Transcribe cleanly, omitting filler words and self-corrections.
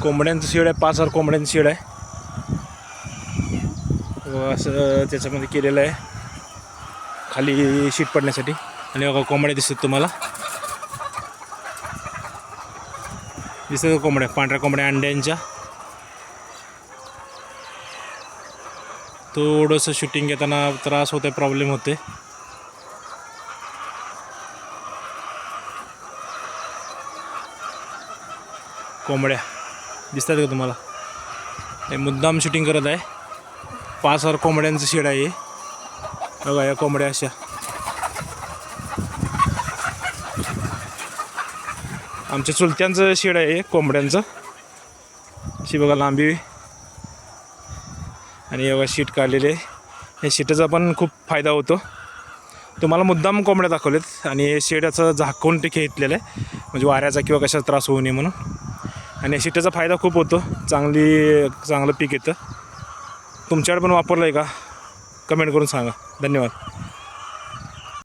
कोंबड्यांचं shade आहे, 5,000 कोंबड्यांचं shade आहे. असं त्याच्यामध्ये केलेलं आहे खाली शीट पडण्यासाठी. आणि बघा कोंबड्या दिसतात तुम्हाला, दिसतात कोंबड्या, पांढऱ्या कोंबड्या अंड्यांच्या. थोडंसं शूटिंग घेताना त्रास होते, प्रॉब्लेम होते. कोंबड्या दिसतात का तुम्हाला? हे मुद्दाम शूटिंग करत आहे. 5,000 कोंबड्यांचं शेड आहे. बघा या कोंबड्या अशा. आमच्या चुलत्यांचं शेड आहे कोंबड्यांचं. अशी बघा लांबी. आणि एवढा शीट काढलेले. हे शीटाचा पण खूप फायदा होतो. तुम्हाला मुद्दाम कोंबड्या दाखवलेत. आणि हे शेडाचं झाकून ते घेतलेलं आहे म्हणजे वाऱ्याचा किंवा कशाचा त्रास होऊ नये म्हणून. आणि शीटाचा फायदा खूप होतो, चांगलं पीक येतं. तुमच्याकडे पण वापरलं आहे का? कमेंट करून सांगा. धन्यवाद.